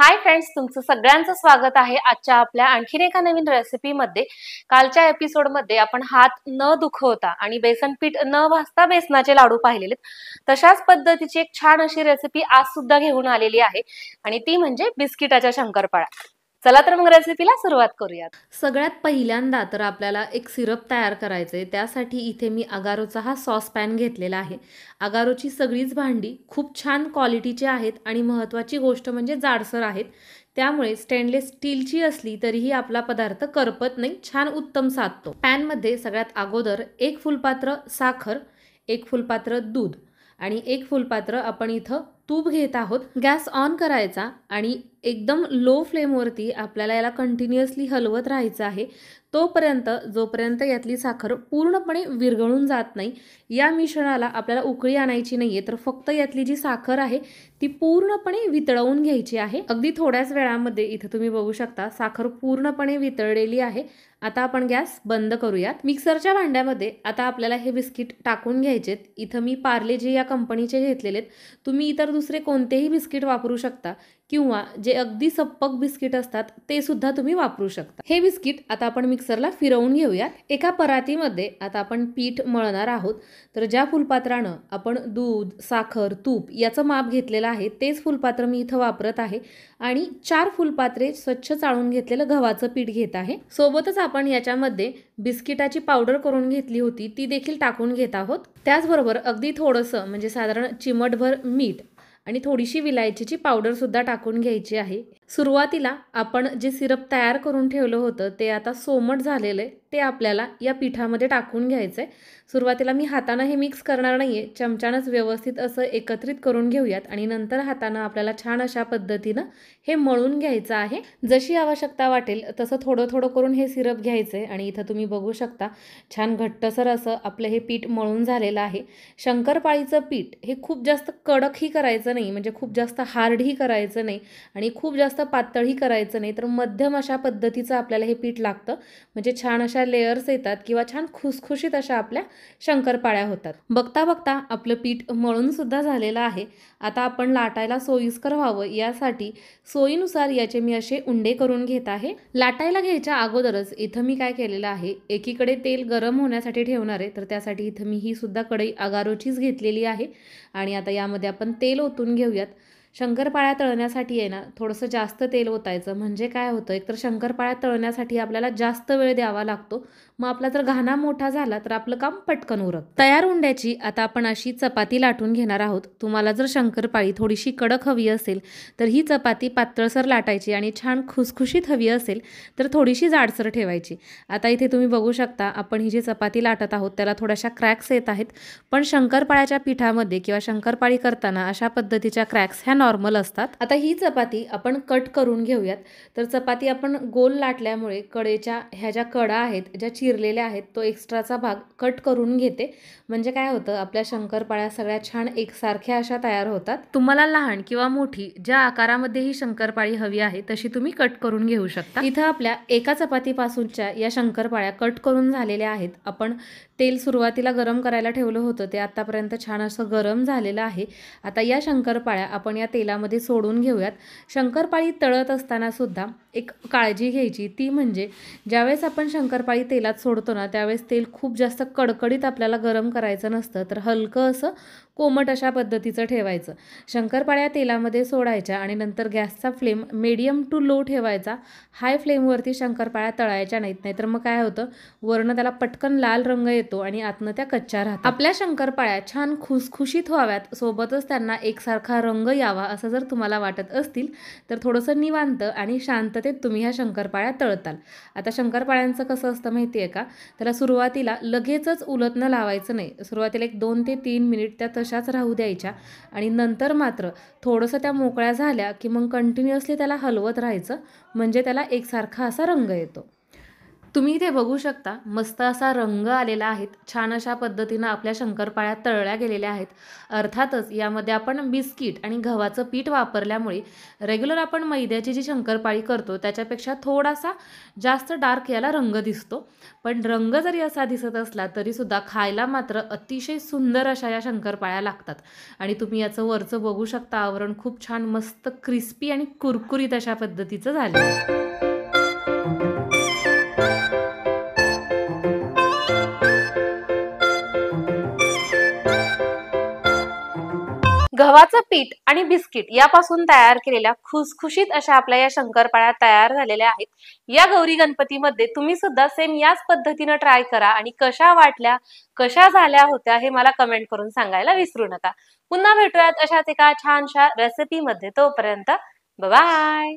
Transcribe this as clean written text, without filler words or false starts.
Hi friends, तुमचं सगळ्यांचं स्वागत आहे आजच्या आपल्या आणखीन एका नवीन रेसिपीमध्ये। कालच्या एपिसोडमध्ये आपण हात न दुखवता आणि बेसन पीठ न भाजता बेसनाचे लाडू पाहिलेले। तशाच पद्धतीची एक छान अशी रेसिपी आज सुद्धा घेऊन आलेली आहे आणि ती म्हणजे बिस्किटाच्या शंकरपाळ्या। चला तर मग रेसिपीला सुरुवात करूयात। सगळ्यात पहिल्यांदा तर आपल्याला एक सिरप तयार करायचे। त्यासाठी इथे मी अगारोचा हा सॉस पॅन घेतलेला आहे। अगारोची सगळीच भांडी खूप छान क्वालिटीची आहेत आणि महत्त्वाची गोष्ट म्हणजे जाडसर आहेत। त्यामुळे स्टेनलेस स्टीलची असली तरीही आपला पदार्थ करपत नाही, छान उत्तम साधतो। पॅनमध्ये सगळ्यात अगोदर 1 फुलपात्र साखर, 1 फुलपात्र दूध आणि 1 फुलपात्र आपण इथं तूप घेत आहोत। गॅस ऑन करायचा आणि एकदम लो फ्लेमवरती आपल्याला याला कंटिन्युअसली हलवत राहायचं आहे जोपर्यंत यातली साखर पूर्णपणे विरघळून जात नाही। या मिश्रणाला आपल्याला उकळी आणायची नाहीये, तर फक्त यातली जी साखर आहे ती पूर्णपणे वितळवून घ्यायची आहे। अगदी थोड्याच वेळामध्ये इथे तुम्ही बघू शकता साखर पूर्णपणे वितळलेली आहे। आता आपण गॅस बंद करूयात। मिक्सरच्या भांड्यामध्ये आता आपल्याला हे बिस्किट टाकून घ्यायचेत। इथं मी पार्ले-जी या कंपनीचे घेतलेलेत। तुम्ही इतर दुसरे कोणतेही बिस्किट वापरू शकता किंवा जे अगदी सप्पक बिस्किट असतात ते सुद्धा तुम्ही वापरू शकता। हे बिस्किट आता आपण मिक्सरला फिरवून घेऊयात। एका परातीमध्ये आता आपण पीठ मळणार आहोत। तर ज्या फुलपात्रानं आपण दूध, साखर, तूप याचं माप घेतलेलं आहे तेच फुलपात्र मी इथं वापरत आहे आणि 4 फुलपात्रे स्वच्छ चाळून घेतलेलं गव्हाचं पीठ घेत आहे। सोबतच आपण याच्यामध्ये बिस्किटाची पावडर करून घेतली होती ती देखील टाकून घेत आहोत। त्याचबरोबर अगदी थोडंसं म्हणजे साधारण चिमटभर मीठ आणि थोडीशी विलायचीची पावडर सुद्धा टाकून घ्यायची आहे। सुरुवातीला आपण जे सिरप तयार करून ठेवलं होतं ते आता सोमट झालेलं आहे, ते आपल्याला या पिठामध्ये टाकून घ्यायचंय। सुरुवातीला मी हाताने हे मिक्स करणार नाहीये, चमच्यानंच व्यवस्थित असं एकत्रित करून घेऊयात आणि नंतर हाताने आपल्याला छान अशा पद्धतीने हे मळून घ्यायचं आहे। जशी आवश्यकता वाटेल तसं थोडं थोडं करून हे सिरप घ्यायचंय आणि इथं तुम्ही बघू शकता छान घट्टसर असं आपलं हे पीठ मळून झालेलं आहे। शंकरपाळीचं पीठ हे खूप जास्त कडकही करायचं नाही, म्हणजे खूप जास्त हार्डही करायचं नाही आणि खूप जास्त पातळही करायचं नाही, तर मध्यम अशा पद्धतीचं आपल्याला हे पीठ लागतं। म्हणजे छान अशा लेयर्स येतात किंवा छान खुसखुशीत अशा आपल्या शंकरपाळ्या होतात। बघता बघता आपलं पीठ मळून सुद्धा झालेलं आहे। आता आपण लाटायला सोयीस्कर व्हावं यासाठी सोयीनुसार याचे मी असे उंडे करून घेत आहे। लाटायला घ्यायच्या अगोदरच इथं मी काय केलेलं आहे, एकीकडे तेल गरम होण्यासाठी ठेवणार आहे, तर त्यासाठी इथं मी ही सुद्धा कढई अगारोचीच घेतलेली आहे आणि आता यामध्ये आपण तेल ओतून घेऊयात। शंकरपाळ्या तळण्यासाठी आहे ना थोडंसं जास्त तेल ओतायचं, म्हणजे काय होतं एकतर शंकरपाळ्या तळण्यासाठी आपल्याला जास्त वेळ द्यावा लागतो, मग आपला जर घाना मोठा झाला तर आपलं काम पटकन उरकतं। तयार उंड्याची आता आपण अशी चपाती लाटून घेणार आहोत। तुम्हाला जर शंकरपाळी थोडीशी कडक हवी असेल तर ही चपाती पातळसर लाटायची आणि छान खुसखुशीत हवी असेल तर थोडीशी जाडसर ठेवायची। आता इथे तुम्ही बघू शकता आपण ही जी चपाती लाटत आहोत त्याला थोड्याशा क्रॅक्स येत आहेत, पण शंकरपाळ्याच्या पिठामध्ये किंवा शंकरपाळी करताना अशा पद्धतीच्या क्रॅक्स ह्या नॉर्मल असतात। आता ही चपाती आपण कट करून घेऊयात। तर चपाती आपण गोल लाटल्यामुळे कडेच्या ह्या ज्या कडा आहेत ज्या चिरलेल्या आहेत तो एक्स्ट्राचा भाग कट करून घेते, म्हणजे काय होतं आपल्या शंकरपाळ्या सगळ्या छान एकसारख्या अशा तयार होतात। तुम्हाला लहान किंवा मोठी ज्या आकारामध्ये ही शंकरपाळी हवी आहे तशी तुम्ही कट करून घेऊ शकता। इथं आपल्या एका चपातीपासूनच्या या शंकरपाळ्या कट करून झालेल्या आहेत। आपण तेल सुरुवातीला गरम करायला ठेवलं होतं ते आतापर्यंत छान असं गरम झालेलं आहे। आता या शंकरपाळ्या आपण या तेलामध्ये सोडून घेऊयात। शंकरपाळी तळत असताना सुद्धा एक काळजी घ्यायची, ती म्हणजे ज्यावेळेस आपण शंकरपाळी तेलात सोडतो ना त्यावेळेस तेल खूप जास्त कडकडीत आपल्याला गरम करायचं नसतं, तर हलकं असं कोमट अशा पद्धतीचं ठेवायचं। शंकरपाळ्या तेलामध्ये सोडायच्या आणि नंतर गॅसचा फ्लेम मीडियम टू लो ठेवायचा। हाय फ्लेमवरती शंकरपाळ्या तळायच्या नाहीत, नाहीतर मग काय होतं वरनं त्याला पटकन लाल रंग येतो आणि आतनं त्या कच्च्या राहतात। आपल्या शंकरपाळ्या छान खुसखुशीत व्हाव्यात, सोबतच त्यांना एकसारखा रंग यावा असं जर तुम्हाला वाटत असतील तर थोडंसं निवांत आणि शांततेत तुम्ही ह्या शंकरपाळ्या तळताल। आता शंकरपाळ्यांचं कसं असतं माहिती आहे का, त्याला सुरुवातीला लगेचच उलटणं लावायचं नाही। सुरुवातीला एक 2 ते 3 मिनिट त्या तशाच राहू द्यायच्या आणि नंतर मात्र थोडंसं त्या मोकळ्या झाल्या की मग कंटिन्युअसली त्याला हलवत राहायचं, म्हणजे त्याला एकसारखा असा रंग येतो। तुम्ही इथे बघू शकता मस्त असा रंग आलेला आहे. छान अशा पद्धतीनं आपल्या शंकरपाळ्या तळल्या गेलेल्या आहेत. अर्थातच यामध्ये आपण बिस्किट आणि गव्हाचं पीठ वापरल्यामुळे रेग्युलर आपण मैद्याची जी शंकरपाळी करतो त्याच्यापेक्षा थोडासा जास्त डार्क याला रंग दिसतो. पण रंग जरी असा दिसत असला तरीसुद्धा खायला मात्र अतिशय सुंदर अशा या शंकरपाळ्या लागतात. आणि तुम्ही याचं वरचं बघू शकता, आवरण खूप छान मस्त क्रिस्पी आणि कुरकुरीत अशा पद्धतीचं झालं. गव्हाचं पीठ आणि बिस्किट यापासून तयार केलेल्या खुसखुशीत अशा आपल्या या शंकरपाळ्या तयार झालेल्या आहेत. या गौरी गणपतीमध्ये तुम्ही सुद्धा सेम याच पद्धतीने ट्राय करा आणि कशा वाटल्या, कशा झाल्या होत्या हे मला कमेंट करून सांगायला विसरू नका. पुन्हा भेटूयात अशाच एका छानशा रेसिपी मध्ये. तोपर्यंत बाय.